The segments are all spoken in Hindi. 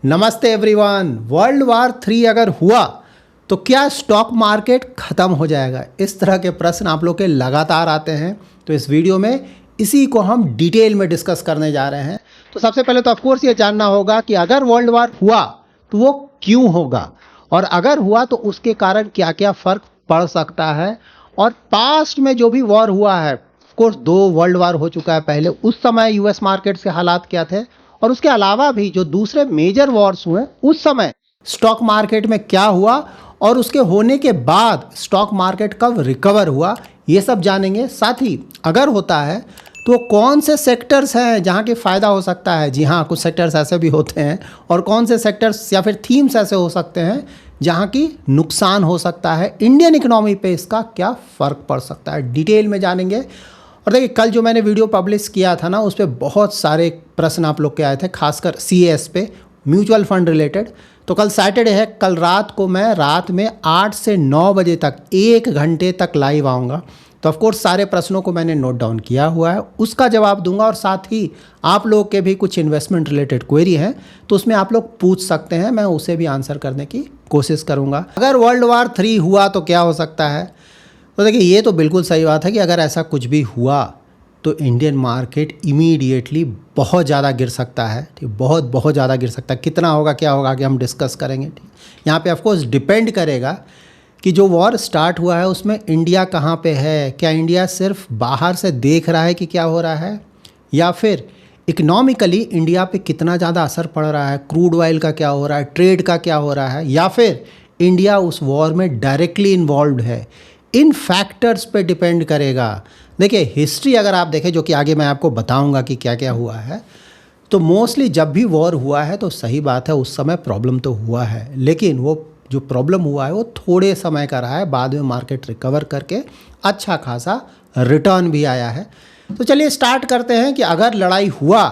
नमस्ते एवरीवन। वर्ल्ड वार 3 अगर हुआ तो क्या स्टॉक मार्केट ख़त्म हो जाएगा? इस तरह के प्रश्न आप लोग के लगातार आते हैं, तो इस वीडियो में इसी को हम डिटेल में डिस्कस करने जा रहे हैं। तो सबसे पहले तो ऑफकोर्स ये जानना होगा कि अगर वर्ल्ड वार हुआ तो वो क्यों होगा, और अगर हुआ तो उसके कारण क्या क्या फ़र्क पड़ सकता है। और पास्ट में जो भी वॉर हुआ है, ऑफकोर्स 2 वर्ल्ड वार हो चुका है पहले, उस समय यूएस मार्केट्स के हालात क्या थे, और उसके अलावा भी जो दूसरे मेजर वॉर्स हुए उस समय स्टॉक मार्केट में क्या हुआ, और उसके होने के बाद स्टॉक मार्केट कब रिकवर हुआ, ये सब जानेंगे। साथ ही अगर होता है तो कौन से सेक्टर्स हैं जहां के फ़ायदा हो सकता है। जी हाँ, कुछ सेक्टर्स ऐसे भी होते हैं, और कौन से सेक्टर्स या फिर थीम्स ऐसे हो सकते हैं जहां की नुकसान हो सकता है। इंडियन इकोनॉमी पे इसका क्या फ़र्क पड़ सकता है, डिटेल में जानेंगे। और देखिए, कल जो मैंने वीडियो पब्लिश किया था ना, उस पर बहुत सारे प्रश्न आप लोग के आए थे, खासकर CAS पे, म्यूचुअल फंड रिलेटेड। तो कल सैटरडे है, कल रात को मैं रात में 8 से 9 बजे तक 1 घंटे तक लाइव आऊँगा। तो ऑफकोर्स सारे प्रश्नों को मैंने नोट डाउन किया हुआ है, उसका जवाब दूंगा। और साथ ही आप लोग के भी कुछ इन्वेस्टमेंट रिलेटेड क्वेरी हैं तो उसमें आप लोग पूछ सकते हैं, मैं उसे भी आंसर करने की कोशिश करूँगा। अगर वर्ल्ड वार 3 हुआ तो क्या हो सकता है, तो देखिए ये तो बिल्कुल सही बात है कि अगर ऐसा कुछ भी हुआ तो इंडियन मार्केट इमीडिएटली बहुत ज़्यादा गिर सकता है। ठीक, बहुत ज़्यादा गिर सकता है। कितना होगा, क्या होगा, आगे हम डिस्कस करेंगे। ठीक, यहाँ पे ऑफकोर्स डिपेंड करेगा कि जो वॉर स्टार्ट हुआ है उसमें इंडिया कहाँ पे है। क्या इंडिया सिर्फ बाहर से देख रहा है कि क्या हो रहा है, या फिर इकोनॉमिकली इंडिया पे कितना ज़्यादा असर पड़ रहा है, क्रूड ऑयल का क्या हो रहा है, ट्रेड का क्या हो रहा है, या फिर इंडिया उस वॉर में डायरेक्टली इन्वॉल्व है। इन फैक्टर्स पे डिपेंड करेगा। देखिए, हिस्ट्री अगर आप देखें, जो कि आगे मैं आपको बताऊंगा कि क्या क्या हुआ है, तो मोस्टली जब भी वॉर हुआ है तो सही बात है उस समय प्रॉब्लम तो हुआ है, लेकिन वो जो प्रॉब्लम हुआ है वो थोड़े समय का रहा है। बाद में मार्केट रिकवर करके अच्छा खासा रिटर्न भी आया है। तो चलिए स्टार्ट करते हैं कि अगर लड़ाई हुआ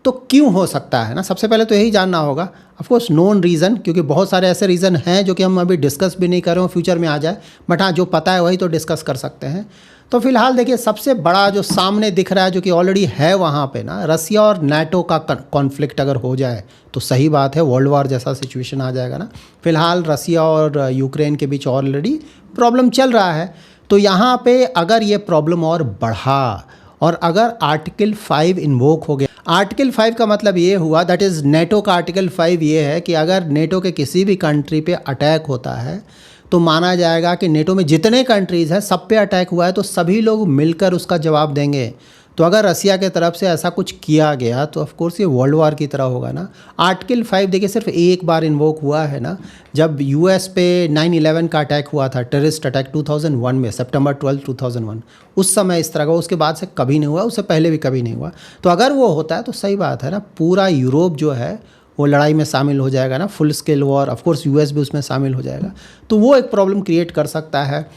तो क्यों हो सकता है ना। सबसे पहले तो यही जानना होगा, ऑफकोर्स नोन रीज़न, क्योंकि बहुत सारे ऐसे रीज़न हैं जो कि हम अभी डिस्कस भी नहीं कर रहे हो, फ्यूचर में आ जाए, बट हाँ जो पता है वही तो डिस्कस कर सकते हैं। तो फिलहाल देखिए, सबसे बड़ा जो सामने दिख रहा है, जो कि ऑलरेडी है वहाँ पे ना, रसिया और नाटो का कॉन्फ्लिक्ट अगर हो जाए तो सही बात है, वर्ल्ड वार जैसा सिचुएशन आ जाएगा ना। फिलहाल रसिया और यूक्रेन के बीच ऑलरेडी प्रॉब्लम चल रहा है। तो यहाँ पे अगर ये प्रॉब्लम और बढ़ा, और अगर आर्टिकल 5 इन्वोक हो गया, आर्टिकल 5 का मतलब ये हुआ, दैट इज़ नेटो का आर्टिकल 5 ये है कि अगर नेटो के किसी भी कंट्री पे अटैक होता है तो माना जाएगा कि नेटो में जितने कंट्रीज़ हैं सब पे अटैक हुआ है तो सभी लोग मिलकर उसका जवाब देंगे। तो अगर रसिया के तरफ से ऐसा कुछ किया गया तो ऑफकोर्स ये वर्ल्ड वार की तरह होगा ना। आर्टिकल 5 देखिए सिर्फ एक बार इन्वोक हुआ है ना, जब US पे 9/11 का अटैक हुआ था, टेररिस्ट अटैक 2001 में, सितंबर 12, 2001, उस समय इस तरह का। उसके बाद से कभी नहीं हुआ, उससे पहले भी कभी नहीं हुआ। तो अगर वो होता है तो सही बात है ना, पूरा यूरोप जो है वो लड़ाई में शामिल हो जाएगा ना, full scale war. Of course US भी उसमें शामिल हो जाएगा, तो वो एक प्रॉब्लम क्रिएट कर सकता है।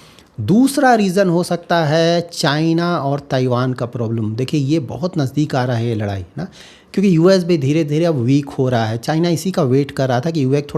दूसरा रीज़न हो सकता है चाइना और ताइवान का प्रॉब्लम। देखिए ये बहुत नज़दीक आ रहा है ये लड़ाई ना, क्योंकि US भी धीरे धीरे अब वीक हो रहा है। चाइना इसी का वेट कर रहा था कि US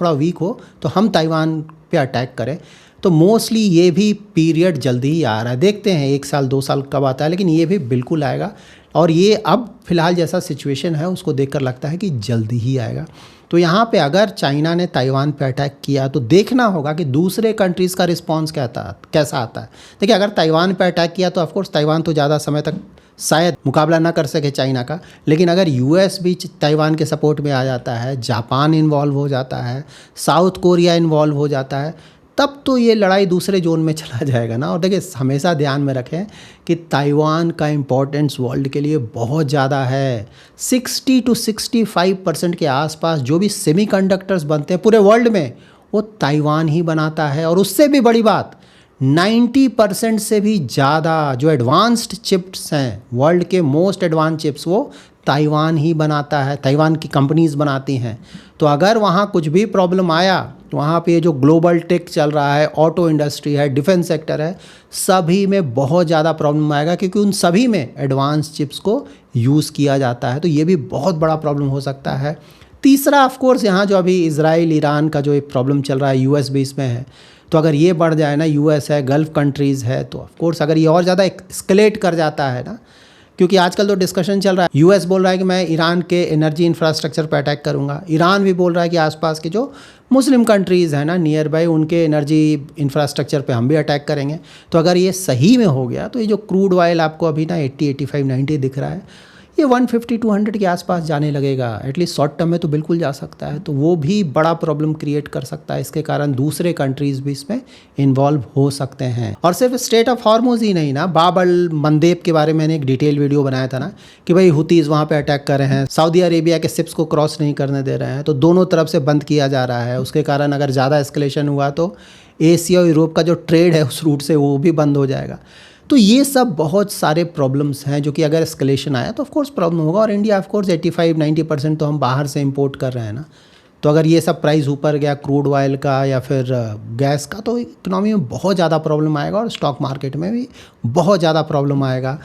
थोड़ा वीक हो तो हम ताइवान पे अटैक करें। तो मोस्टली ये भी पीरियड जल्दी ही आ रहा है, देखते हैं 1 साल 2 साल कब आता है, लेकिन ये भी बिल्कुल आएगा। और ये अब फिलहाल जैसा सिचुएशन है उसको देखकर लगता है कि जल्दी ही आएगा। तो यहाँ पे अगर चाइना ने ताइवान पे अटैक किया तो देखना होगा कि दूसरे कंट्रीज़ का रिस्पांस कैसा आता है। देखिए, अगर ताइवान पे अटैक किया तो ऑफकोर्स ताइवान तो ज़्यादा समय तक शायद मुकाबला ना कर सके चाइना का, लेकिन अगर US भी ताइवान के सपोर्ट में आ जाता है, जापान इन्वॉल्व हो जाता है, साउथ कोरिया इन्वॉल्व हो जाता है, तब तो ये लड़ाई दूसरे जोन में चला जाएगा ना। और देखिए, हमेशा ध्यान में रखें कि ताइवान का इम्पोर्टेंस वर्ल्ड के लिए बहुत ज़्यादा है। 60 to 65% के आसपास जो भी सेमीकंडक्टर्स बनते हैं पूरे वर्ल्ड में, वो ताइवान ही बनाता है। और उससे भी बड़ी बात, 90% से भी ज़्यादा जो एडवांस्ड चिप्स हैं, वर्ल्ड के मोस्ट एडवांस चिप्स, वो ताइवान ही बनाता है, ताइवान की कंपनीज़ बनाती हैं। तो अगर वहाँ कुछ भी प्रॉब्लम आया तो वहाँ पे जो ग्लोबल टेक चल रहा है, ऑटो इंडस्ट्री है, डिफेंस सेक्टर है, सभी में बहुत ज़्यादा प्रॉब्लम आएगा, क्योंकि उन सभी में एडवांस चिप्स को यूज़ किया जाता है। तो ये भी बहुत बड़ा प्रॉब्लम हो सकता है। तीसरा ऑफकोर्स यहाँ जो अभी इजराइल ईरान का जो एक प्रॉब्लम चल रहा है, US भी इसमें है। तो अगर ये बढ़ जाए ना, US है, गल्फ़ कंट्रीज़ है, तो ऑफकोर्स अगर ये और ज़्यादा एस्केलेट कर जाता है ना, क्योंकि आजकल तो डिस्कशन चल रहा है, यूएस बोल रहा है कि मैं ईरान के एनर्जी इंफ्रास्ट्रक्चर पर अटैक करूंगा, ईरान भी बोल रहा है कि आसपास के जो मुस्लिम कंट्रीज़ हैं ना नियर बाय, उनके एनर्जी इंफ्रास्ट्रक्चर पे हम भी अटैक करेंगे। तो अगर ये सही में हो गया तो ये जो क्रूड ऑयल आपको अभी ना 80, 85, 90 दिख रहा है, ये 150, 200 के आसपास जाने लगेगा। एटलीस्ट शॉर्ट टर्म में तो बिल्कुल जा सकता है। तो वो भी बड़ा प्रॉब्लम क्रिएट कर सकता है। इसके कारण दूसरे कंट्रीज़ भी इसमें इन्वॉल्व हो सकते हैं। और सिर्फ स्ट्रेट ऑफ हॉर्मुज़ ही नहीं ना, बाब अल मंदेब के बारे में मैंने एक डिटेल वीडियो बनाया था ना कि भाई हुतीज़ वहाँ पे अटैक कर रहे हैं, सऊदी अरेबिया के शिप्स को क्रॉस नहीं करने दे रहे हैं, तो दोनों तरफ से बंद किया जा रहा है। उसके कारण अगर ज़्यादा एस्केलेशन हुआ तो एशिया और यूरोप का जो ट्रेड है उस रूट से वो भी बंद हो जाएगा। तो ये सब बहुत सारे प्रॉब्लम्स हैं जो कि अगर एस्केलेशन आया तो ऑफकोर्स प्रॉब्लम होगा। और इंडिया ऑफकोर्स 85-90% तो हम बाहर से इंपोर्ट कर रहे हैं ना, तो अगर ये सब प्राइस ऊपर गया क्रूड ऑयल का या फिर गैस का, तो इकोनॉमी में बहुत ज़्यादा प्रॉब्लम आएगा और स्टॉक मार्केट में भी बहुत ज़्यादा प्रॉब्लम आएगा।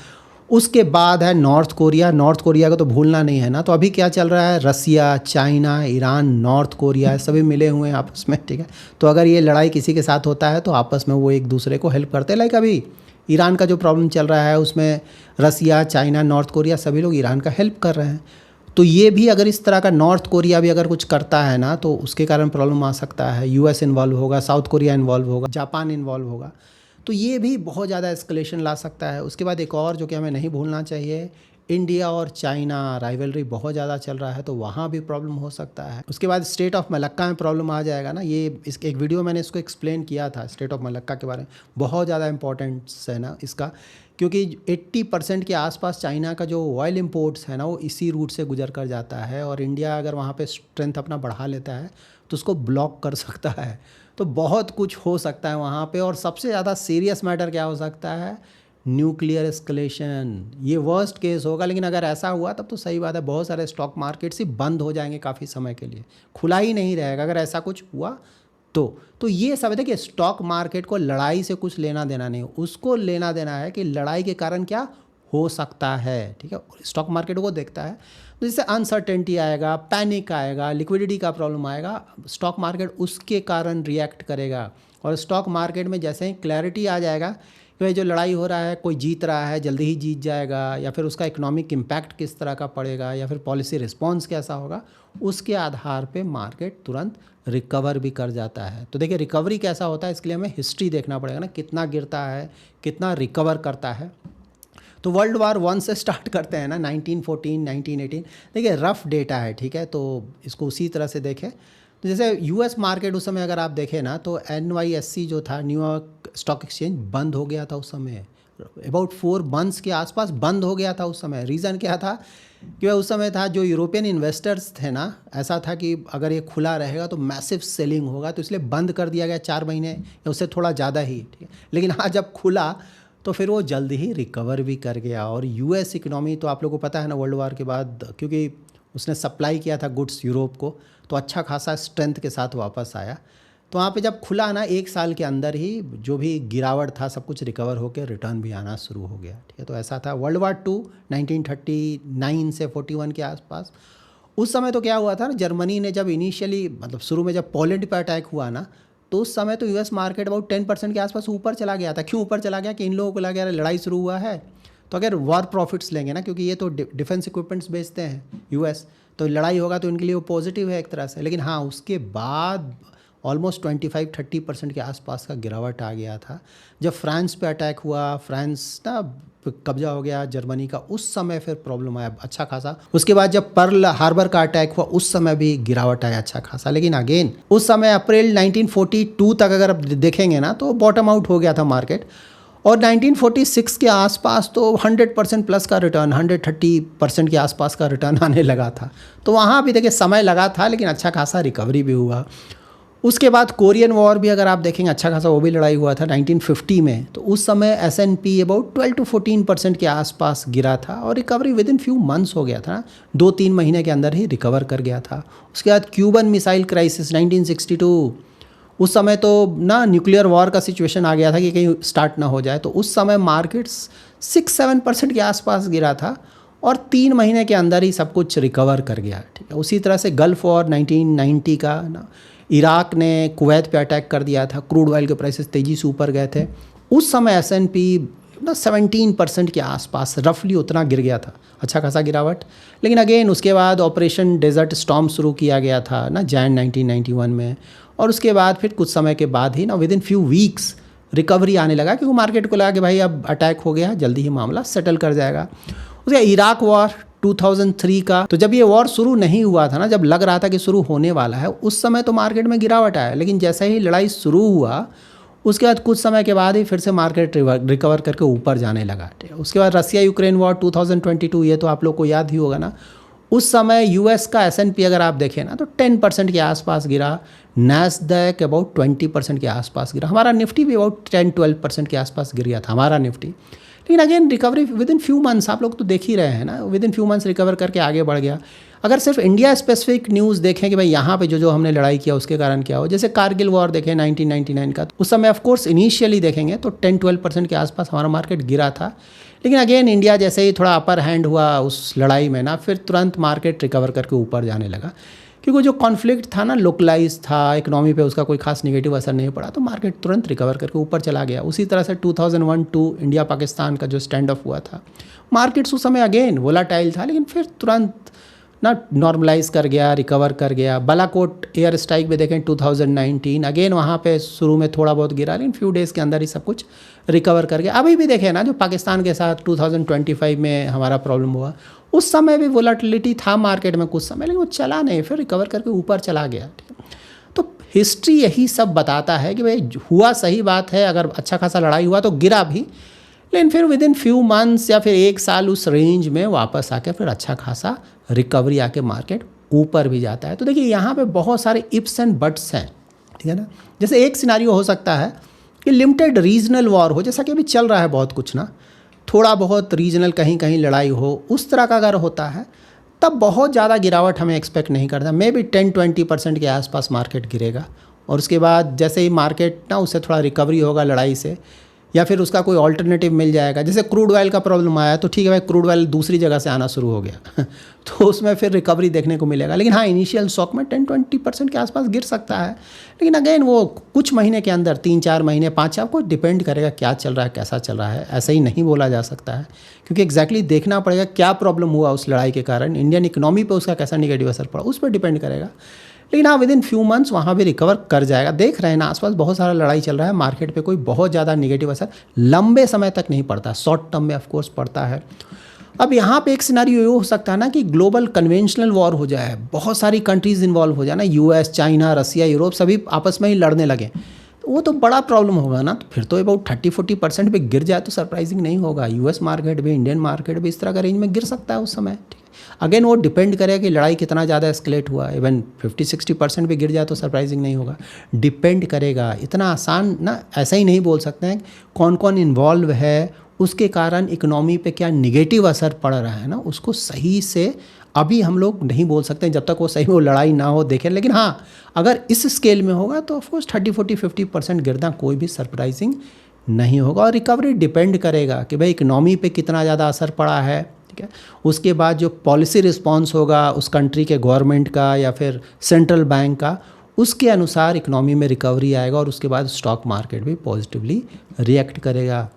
उसके बाद है नॉर्थ कोरिया। नॉर्थ कोरिया को तो भूलना नहीं है ना। तो अभी क्या चल रहा है, रसिया, चाइना, ईरान, नॉर्थ कोरिया सभी मिले हुए हैं आपस में, ठीक है। तो अगर ये लड़ाई किसी के साथ होता है तो आपस में वो एक दूसरे को हेल्प करते हैं। लाइक अभी ईरान का जो प्रॉब्लम चल रहा है उसमें रसिया, चाइना, नॉर्थ कोरिया सभी लोग ईरान का हेल्प कर रहे हैं। तो ये भी अगर इस तरह का नॉर्थ कोरिया भी अगर कुछ करता है ना तो उसके कारण प्रॉब्लम आ सकता है। यूएस इन्वॉल्व होगा, साउथ कोरिया इन्वॉल्व होगा, जापान इन्वॉल्व होगा, तो ये भी बहुत ज़्यादा एस्केलेशन ला सकता है। उसके बाद एक और जो कि हमें नहीं भूलना चाहिए, इंडिया और चाइना राइवलरी बहुत ज़्यादा चल रहा है, तो वहाँ भी प्रॉब्लम हो सकता है। उसके बाद स्टेट ऑफ मलक्का में प्रॉब्लम आ जाएगा ना। ये इस एक वीडियो मैंने इसको एक्सप्लेन किया था स्टेट ऑफ मलक्का के बारे में। बहुत ज़्यादा इंपॉर्टेंस है ना इसका, क्योंकि 80% के आसपास चाइना का जो ऑयल इंपोर्ट्स है ना वो इसी रूट से गुजर कर जाता है। और इंडिया अगर वहाँ पे स्ट्रेंथ अपना बढ़ा लेता है तो उसको ब्लॉक कर सकता है। तो बहुत कुछ हो सकता है वहाँ पे। और सबसे ज़्यादा सीरियस मैटर क्या हो सकता है, न्यूक्लियर एस्केलेशन। ये वर्स्ट केस होगा, लेकिन अगर ऐसा हुआ तब तो सही बात है, बहुत सारे स्टॉक मार्केट्स ही बंद हो जाएंगे काफ़ी समय के लिए, खुला ही नहीं रहेगा अगर ऐसा कुछ हुआ तो ये सब है। देखिए स्टॉक मार्केट को लड़ाई से कुछ लेना देना नहीं, उसको लेना देना है कि लड़ाई के कारण क्या हो सकता है, ठीक है। स्टॉक मार्केट को देखता है तो जिससे अनसर्टेनिटी आएगा, पैनिक आएगा, लिक्विडिटी का प्रॉब्लम आएगा, स्टॉक मार्केट उसके कारण रिएक्ट करेगा। और स्टॉक मार्केट में जैसे ही क्लैरिटी आ जाएगा कि भाई जो लड़ाई हो रहा है कोई जीत रहा है, जल्दी ही जीत जाएगा, या फिर उसका इकोनॉमिक इम्पैक्ट किस तरह का पड़ेगा, या फिर पॉलिसी रिस्पॉन्स कैसा होगा, उसके आधार पे मार्केट तुरंत रिकवर भी कर जाता है। तो देखिए रिकवरी कैसा होता है, इसके लिए हमें हिस्ट्री देखना पड़ेगा ना, कितना गिरता है, कितना रिकवर करता है। तो वर्ल्ड वार 1 से स्टार्ट करते हैं ना, 1914, 1918। देखिए रफ़ डेटा है, ठीक है, तो इसको उसी तरह से देखें। तो जैसे यूएस मार्केट उस समय अगर आप देखें ना तो NYSE जो था, न्यूयॉर्क स्टॉक एक्सचेंज, बंद हो गया था उस समय। अबाउट 4 मंथ्स के आसपास बंद हो गया था उस समय। रीज़न क्या था कि उस समय था जो यूरोपियन इन्वेस्टर्स थे ना, ऐसा था कि अगर ये खुला रहेगा तो मैसिव सेलिंग होगा, तो इसलिए बंद कर दिया गया 4 महीने या उससे थोड़ा ज़्यादा ही, ठीक है। लेकिन हाँ जब खुला तो फिर वो जल्द ही रिकवर भी कर गया। और यूएस इकनॉमी तो आप लोगों को पता है ना, वर्ल्ड वार के बाद क्योंकि उसने सप्लाई किया था गुड्स यूरोप को, तो अच्छा खासा स्ट्रेंथ के साथ वापस आया। तो वहाँ पे जब खुला ना 1 साल के अंदर ही जो भी गिरावट था सब कुछ रिकवर होकर रिटर्न भी आना शुरू हो गया, ठीक है। तो ऐसा था। वर्ल्ड वार 2 1939 से 41 के आसपास, उस समय तो क्या हुआ था ना, जर्मनी ने जब इनिशियली मतलब शुरू में जब पोलैंड पर अटैक हुआ ना, तो उस समय तो यूएस मार्केट अबाउट 10% के आसपास ऊपर चला गया था। क्यों ऊपर चला गया कि इन लोगों को लगा यार लड़ाई शुरू हुआ है तो अगर वॉर प्रॉफिट्स लेंगे ना, क्योंकि ये तो डिफेंस इक्विपमेंट्स बेचते हैं यूएस, तो लड़ाई होगा तो इनके लिए वो पॉजिटिव है एक तरह से। लेकिन हाँ उसके बाद ऑलमोस्ट 25-30% के आसपास का गिरावट आ गया था। जब फ्रांस पे अटैक हुआ, फ्रांस ना कब्जा हो गया जर्मनी का, उस समय फिर प्रॉब्लम आया अच्छा खासा। उसके बाद जब पर्ल हार्बर का अटैक हुआ उस समय भी गिरावट आया अच्छा खासा। लेकिन अगेन उस समय अप्रैल 1942 तक अगर आप देखेंगे ना तो बॉटम आउट हो गया था मार्केट। और 1946 के आसपास तो 100% प्लस का रिटर्न, 130% के आसपास का रिटर्न आने लगा था। तो वहाँ भी देखिए समय लगा था लेकिन अच्छा खासा रिकवरी भी हुआ। उसके बाद कोरियन वॉर भी अगर आप देखेंगे अच्छा खासा वो भी लड़ाई हुआ था 1950 में, तो उस समय S&P अबाउट 12-14% के आसपास गिरा था और recovery with in few months हो गया था, 2-3 महीने के अंदर ही रिकवर कर गया था। उसके बाद क्यूबन मिसाइल क्राइसिस 1962, उस समय तो ना न्यूक्लियर वॉर का सिचुएशन आ गया था कि कहीं स्टार्ट ना हो जाए, तो उस समय मार्केट्स 6-7% के आसपास गिरा था और 3 महीने के अंदर ही सब कुछ रिकवर कर गया, ठीक है। उसी तरह से गल्फ वॉर 1990 का ना, इराक ने कुवैत पे अटैक कर दिया था, क्रूड ऑयल के प्राइसेस तेज़ी से ऊपर गए थे, उस समय S&P ना 17% के आसपास रफली उतना गिर गया था, अच्छा खासा गिरावट। लेकिन अगेन उसके बाद ऑपरेशन डेजर्ट स्टॉर्म शुरू किया गया था ना जैन 1991 में, और उसके बाद फिर कुछ समय के बाद ही ना with in few weeks recovery आने लगा, क्योंकि मार्केट को लगा कि भाई अब अटैक हो गया, जल्दी ही मामला सेटल कर जाएगा। उसके इराक वॉर 2003 का, तो जब ये वॉर शुरू नहीं हुआ था ना, जब लग रहा था कि शुरू होने वाला है, उस समय तो मार्केट में गिरावट आया, लेकिन जैसे ही लड़ाई शुरू हुआ उसके बाद कुछ समय के बाद ही फिर से मार्केट रिकवर करके ऊपर जाने लगा। उसके बाद रसिया यूक्रेन वॉर 2022, ये तो आप लोग को याद ही होगा ना। उस समय यूएस का S&P अगर आप देखें ना तो 10% के आसपास गिरा, नैस्डैक अबाउट 20% के आसपास गिरा, हमारा निफ्टी भी अबाउट 10-12% के आसपास गिर गया था हमारा निफ्टी। लेकिन again recovery with in few months, आप लोग तो देख ही रहे हैं ना, with in few months recover करके आगे बढ़ गया। अगर सिर्फ इंडिया स्पेसिफिक न्यूज़ देखें कि भाई यहाँ पे जो हमने लड़ाई किया उसके कारण क्या हो, जैसे कारगिल वॉर देखें 1999 का, उस समय ऑफ कोर्स इनिशियली देखेंगे तो 10-12% के आसपास हमारा मार्केट गिरा था। लेकिन अगेन इंडिया जैसे ही थोड़ा अपर हैंड हुआ उस लड़ाई में ना, फिर तुरंत मार्केट रिकवर करके ऊपर जाने लगा, क्योंकि जो कॉन्फ्लिक्ट था ना लोकलाइज था, इकोनॉमी पे उसका कोई खास नेगेटिव असर नहीं पड़ा, तो मार्केट तुरंत रिकवर करके ऊपर चला गया। उसी तरह से 2001-2 इंडिया पाकिस्तान का जो स्टैंड ऑफ हुआ था, मार्केट्स उस समय अगेन वोलाटाइल था, लेकिन फिर तुरंत ना नॉर्मलाइज कर गया, रिकवर कर गया। बालाकोट एयर स्ट्राइक में देखें 2019, अगेन वहाँ पे शुरू में थोड़ा बहुत गिरा, लेकिन फ्यू डेज़ के अंदर ही सब कुछ रिकवर कर गया। अभी भी देखें ना, जो पाकिस्तान के साथ 2025 में हमारा प्रॉब्लम हुआ, उस समय भी वोलाटिलिटी था मार्केट में कुछ समय, लेकिन वो चला नहीं, फिर रिकवर करके ऊपर चला गया। तो हिस्ट्री यही सब बताता है कि भाई हुआ सही बात है, अगर अच्छा खासा लड़ाई हुआ तो गिरा भी, लेकिन फिर विद इन फ्यू मंथ्स या फिर एक साल उस रेंज में वापस आके फिर अच्छा खासा रिकवरी आके मार्केट ऊपर भी जाता है। तो देखिए यहाँ पे बहुत सारे इफ्स एंड बट्स हैं, ठीक है ना। जैसे एक सिनारियो हो सकता है कि लिमिटेड रीजनल वॉर हो, जैसा कि अभी चल रहा है बहुत कुछ ना, थोड़ा बहुत रीजनल कहीं कहीं लड़ाई हो, उस तरह का अगर होता है तब बहुत ज़्यादा गिरावट हमें एक्सपेक्ट नहीं करता। मे बी 10-20% के आसपास मार्केट गिरेगा, और उसके बाद जैसे ही मार्केट ना उससे थोड़ा रिकवरी होगा लड़ाई से, या फिर उसका कोई ऑल्टरनेटिव मिल जाएगा। जैसे क्रूड ऑयल का प्रॉब्लम आया तो ठीक है भाई, क्रूड ऑयल दूसरी जगह से आना शुरू हो गया तो उसमें फिर रिकवरी देखने को मिलेगा। लेकिन हाँ, इनिशियल शॉक में 10-20% के आसपास गिर सकता है, लेकिन अगेन वो कुछ महीने के अंदर 3-4 महीने 5, आपको डिपेंड करेगा क्या चल रहा है, कैसा चल रहा है, ऐसा ही नहीं बोला जा सकता है, क्योंकि एग्जैक्टली देखना पड़ेगा क्या प्रॉब्लम हुआ उस लड़ाई के कारण, इंडियन इकोनॉमी पर उसका कैसा निगेटिव असर पड़ा, उस पर डिपेंड करेगा। लेकिन हाँ, विद इन फ्यू मंथ्स वहाँ भी रिकवर कर जाएगा। देख रहे हैं ना, आसपास बहुत सारा लड़ाई चल रहा है, मार्केट पे कोई बहुत ज़्यादा नेगेटिव असर लंबे समय तक नहीं पड़ता, शॉर्ट टर्म में ऑफ कोर्स पड़ता है। अब यहाँ पे एक सिनारियो ये हो सकता है ना कि ग्लोबल कन्वेंशनल वॉर हो जाए, बहुत सारी कंट्रीज़ इन्वॉल्व हो जाए ना, यूएस, चाइना, रसिया, यूरोप सभी आपस में ही लड़ने लगे, तो वो तो बड़ा प्रॉब्लम होगा ना। तो फिर तो अबाउट 30-40% पे गिर जाए तो सरप्राइजिंग नहीं होगा। यूएस मार्केट भी, इंडियन मार्केट भी इस तरह का रेंज में गिर सकता है उस समय, ठीक है। अगेन वो डिपेंड करेगा कि लड़ाई कितना ज़्यादा एस्केलेट हुआ, इवन 50-60% भी गिर जाए तो सरप्राइजिंग नहीं होगा, डिपेंड करेगा। इतना आसान ना ऐसा ही नहीं बोल सकते हैं कौन कौन इन्वॉल्व है, उसके कारण इकोनॉमी पे क्या निगेटिव असर पड़ रहा है ना, उसको सही से अभी हम लोग नहीं बोल सकते जब तक वो सही में वो लड़ाई ना हो, देखें। लेकिन हाँ, अगर इस स्केल में होगा तो ऑफकोर्स 30-40-50% गिरना कोई भी सरप्राइजिंग नहीं होगा। और रिकवरी डिपेंड करेगा कि भाई इकोनॉमी पे कितना ज़्यादा असर पड़ा है, ठीक है। उसके बाद जो पॉलिसी रिस्पॉन्स होगा उस कंट्री के गवर्नमेंट का या फिर सेंट्रल बैंक का, उसके अनुसार इकोनॉमी में रिकवरी आएगा, और उसके बाद स्टॉक मार्केट भी पॉजिटिवली रिएक्ट करेगा।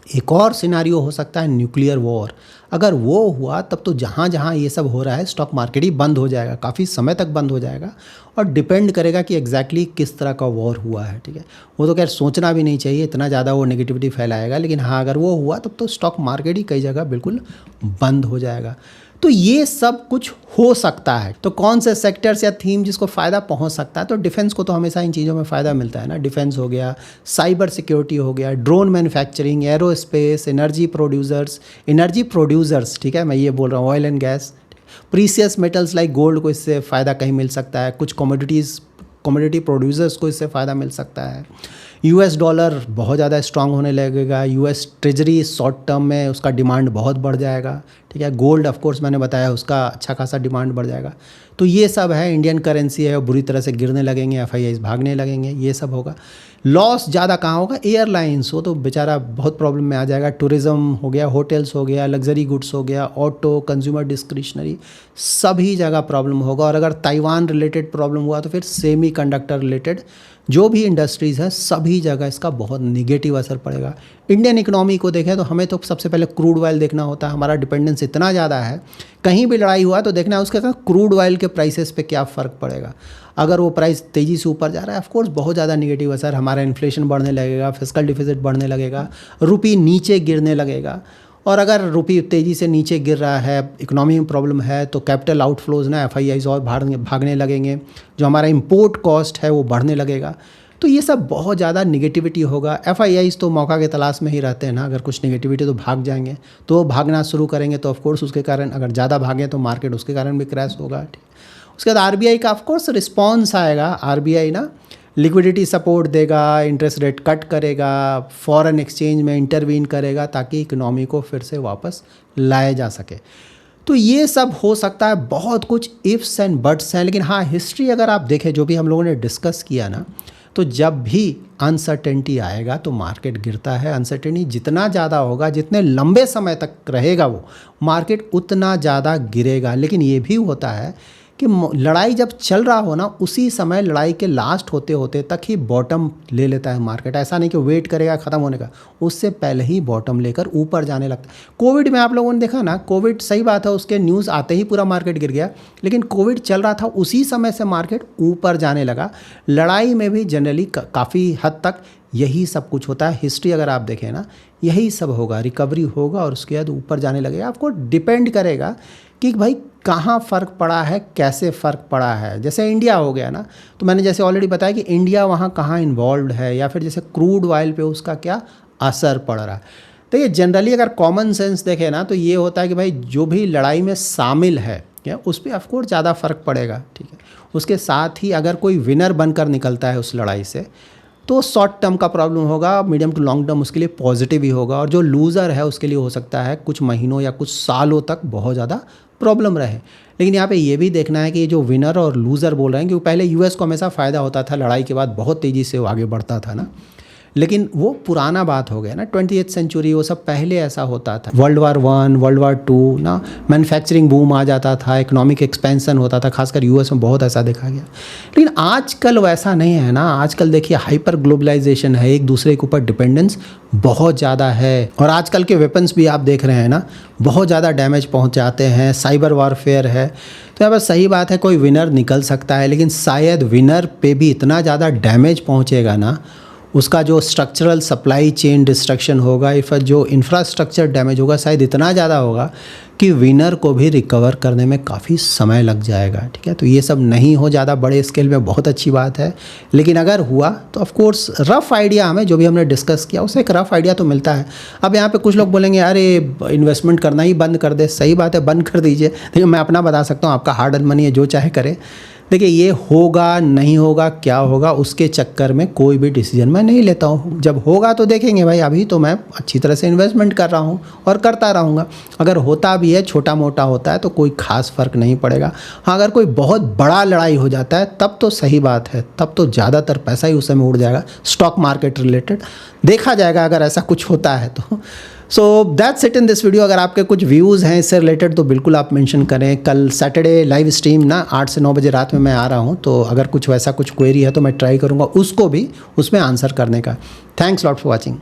एक और सिनारियो हो सकता है न्यूक्लियर वॉर। अगर वो हुआ तब तो जहाँ जहाँ ये सब हो रहा है स्टॉक मार्केट ही बंद हो जाएगा, काफ़ी समय तक बंद हो जाएगा, और डिपेंड करेगा कि एग्जैक्टली किस तरह का वॉर हुआ है, ठीक है। वो तो खैर सोचना भी नहीं चाहिए, इतना ज़्यादा वो नेगेटिविटी फैलाएगा, लेकिन हाँ अगर वो हुआ तब तो स्टॉक मार्केट ही कई जगह बिल्कुल बंद हो जाएगा। तो ये सब कुछ हो सकता है। तो कौन से सेक्टर्स या थीम जिसको फ़ायदा पहुंच सकता है, तो डिफेंस को तो हमेशा इन चीज़ों में फ़ायदा मिलता है ना। डिफेंस हो गया, साइबर सिक्योरिटी हो गया, drone manufacturing, aerospace, energy producers, ठीक है, मैं ये बोल रहा हूँ, oil and gas, precious metals like gold को इससे फ़ायदा कहीं मिल सकता है, कुछ कमोडिटी प्रोड्यूसर्स को इससे फ़ायदा मिल सकता है। यूएस डॉलर बहुत ज़्यादा स्ट्रांग होने लगेगा, यूएस ट्रेजरी शॉर्ट टर्म में उसका डिमांड बहुत बढ़ जाएगा, ठीक है। गोल्ड ऑफ कोर्स मैंने बताया उसका अच्छा खासा डिमांड बढ़ जाएगा। तो ये सब है, इंडियन करेंसी है वो बुरी तरह से गिरने लगेंगे, एफआईआईज भागने लगेंगे, ये सब होगा। लॉस ज़्यादा कहाँ होगा? एयरलाइंस, वो तो बेचारा बहुत प्रॉब्लम में आ जाएगा। टूरिज़्म हो गया, होटल्स हो गया, लग्जरी गुड्स हो गया, ऑटो, कंज्यूमर डिस्क्रिशनरी, सभी जगह प्रॉब्लम होगा। और अगर ताइवान रिलेटेड प्रॉब्लम हुआ तो फिर सेमी कंडक्टर रिलेटेड जो भी इंडस्ट्रीज़ हैं सभी जगह इसका बहुत निगेटिव असर पड़ेगा। इंडियन इकोनॉमी को देखें तो हमें तो सबसे पहले क्रूड ऑयल देखना होता है। हमारा डिपेंडेंस इतना ज़्यादा है, कहीं भी लड़ाई हुआ तो देखना है उसके साथ क्रूड ऑयल के प्राइसेस पे क्या फ़र्क पड़ेगा। अगर वो प्राइस तेज़ी से ऊपर जा रहा है, ऑफ कोर्स बहुत ज़्यादा निगेटिव असर, हमारा इन्फ्लेशन बढ़ने लगेगा, फिस्कल डिफिसिट बढ़ने लगेगा, रुपये नीचे गिरने लगेगा। और अगर रुपये तेज़ी से नीचे गिर रहा है, इकोनॉमी में प्रॉब्लम है, तो कैपिटल आउटफ्लोज ना FIIs और भागने लगेंगे, जो हमारा इंपोर्ट कॉस्ट है वो बढ़ने लगेगा। तो ये सब बहुत ज़्यादा निगेटिविटी होगा। FIIs तो मौका के तलाश में ही रहते हैं ना, अगर कुछ निगेटिविटी तो भाग जाएंगे, तो भागना शुरू करेंगे तो ऑफकोर्स उसके कारण अगर ज़्यादा भागें तो मार्केट उसके कारण भी क्रैश होगा। ठीक, उसके बाद RBI का ऑफकोर्स रिस्पॉन्स आएगा। RBI ना लिक्विडिटी सपोर्ट देगा, इंटरेस्ट रेट कट करेगा, फॉरेन एक्सचेंज में इंटरवीन करेगा ताकि इकोनॉमी को फिर से वापस लाया जा सके। तो ये सब हो सकता है, बहुत कुछ इफ्स एंड बट्स हैं। लेकिन हाँ, हिस्ट्री अगर आप देखें, जो भी हम लोगों ने डिस्कस किया ना, तो जब भी अनसर्टेनिटी आएगा तो मार्केट गिरता है। अनसर्टेनिटी जितना ज़्यादा होगा, जितने लंबे समय तक रहेगा वो मार्केट उतना ज़्यादा गिरेगा। लेकिन ये भी होता है कि लड़ाई जब चल रहा हो ना, उसी समय लड़ाई के लास्ट होते होते तक ही बॉटम ले लेता है मार्केट। ऐसा नहीं कि वेट करेगा ख़त्म होने का, उससे पहले ही बॉटम लेकर ऊपर जाने लगता है। कोविड में आप लोगों ने देखा ना, कोविड सही बात है, उसके न्यूज़ आते ही पूरा मार्केट गिर गया, लेकिन कोविड चल रहा था उसी समय से मार्केट ऊपर जाने लगा। लड़ाई में भी जनरली काफ़ी हद तक यही सब कुछ होता है। हिस्ट्री अगर आप देखें ना, यही सब होगा, रिकवरी होगा और उसके बाद ऊपर जाने लगेगा। आपको डिपेंड करेगा कि भाई कहाँ फ़र्क पड़ा है, कैसे फ़र्क पड़ा है। जैसे इंडिया हो गया ना, तो मैंने जैसे ऑलरेडी बताया कि इंडिया वहाँ कहाँ इन्वॉल्व है, या फिर जैसे क्रूड ऑयल पे उसका क्या असर पड़ रहा है। तो ये जनरली अगर कॉमन सेंस देखें ना, तो ये होता है कि भाई जो भी लड़ाई में शामिल है क्या उस पर ऑफकोर्स ज़्यादा फ़र्क पड़ेगा। ठीक है, उसके साथ ही अगर कोई विनर बनकर निकलता है उस लड़ाई से, तो शॉर्ट टर्म का प्रॉब्लम होगा, मीडियम टू लॉन्ग टर्म उसके लिए पॉजिटिव ही होगा। और जो लूज़र है उसके लिए हो सकता है कुछ महीनों या कुछ सालों तक बहुत ज़्यादा प्रॉब्लम रहे। लेकिन यहाँ पे ये भी देखना है कि जो विनर और लूज़र बोल रहे हैं, क्योंकि पहले US को हमेशा फ़ायदा होता था, लड़ाई के बाद बहुत तेज़ी से वो आगे बढ़ता था ना, लेकिन वो पुराना बात हो गया ना, 20th सेंचुरी, वो सब पहले ऐसा होता था। World War I, World War II ना, मैन्युफैक्चरिंग बूम आ जाता था, इकोनॉमिक एक्सपेंसन होता था, खासकर US में बहुत ऐसा देखा गया। लेकिन आजकल वैसा नहीं है ना। आजकल देखिए हाइपर ग्लोबलाइजेशन है, एक दूसरे के ऊपर डिपेंडेंस बहुत ज़्यादा है। और आजकल के वेपन्स भी आप देख रहे हैं ना, बहुत ज़्यादा डैमेज पहुँचाते हैं, साइबर वॉरफेयर है। तो यहाँ पर सही बात है, कोई विनर निकल सकता है, लेकिन शायद विनर पे भी इतना ज़्यादा डैमेज पहुँचेगा ना, उसका जो स्ट्रक्चरल सप्लाई चेन डिस्ट्रक्शन होगा, इफ जो इंफ्रास्ट्रक्चर डैमेज होगा, शायद इतना ज़्यादा होगा कि विनर को भी रिकवर करने में काफ़ी समय लग जाएगा। ठीक है, तो ये सब नहीं हो ज़्यादा बड़े स्केल में, बहुत अच्छी बात है। लेकिन अगर हुआ तो ऑफ कोर्स रफ़ आइडिया, हमें जो भी हमने डिस्कस किया उससे एक रफ़ आइडिया तो मिलता है। अब यहाँ पे कुछ लोग बोलेंगे अरे इन्वेस्टमेंट करना ही बंद कर दे। सही बात है, बंद कर दीजिए। देखिए मैं अपना बता सकता हूँ, आपका हार्ड अर्न मनी है, जो चाहे करे। देखिए ये होगा नहीं होगा क्या होगा उसके चक्कर में कोई भी डिसीजन मैं नहीं लेता हूँ। जब होगा तो देखेंगे भाई, अभी तो मैं अच्छी तरह से इन्वेस्टमेंट कर रहा हूँ और करता रहूँगा। अगर होता भी है, छोटा मोटा होता है, तो कोई ख़ास फ़र्क नहीं पड़ेगा। हाँ, अगर कोई बहुत बड़ा लड़ाई हो जाता है तब तो सही बात है, तब तो ज़्यादातर पैसा ही उस समय उड़ जाएगा, स्टॉक मार्केट रिलेटेड देखा जाएगा अगर ऐसा कुछ होता है तो। So that's it in this video. अगर आपके कुछ व्यूज़ हैं इससे रिलेटेड तो बिल्कुल आप मेंशन करें। कल सैटरडे लाइव स्ट्रीम ना 8 से 9 बजे रात में मैं आ रहा हूं, तो अगर कुछ वैसा कुछ क्वेरी है तो मैं ट्राई करूंगा उसको भी उसमें आंसर करने का। Thanks lot for watching.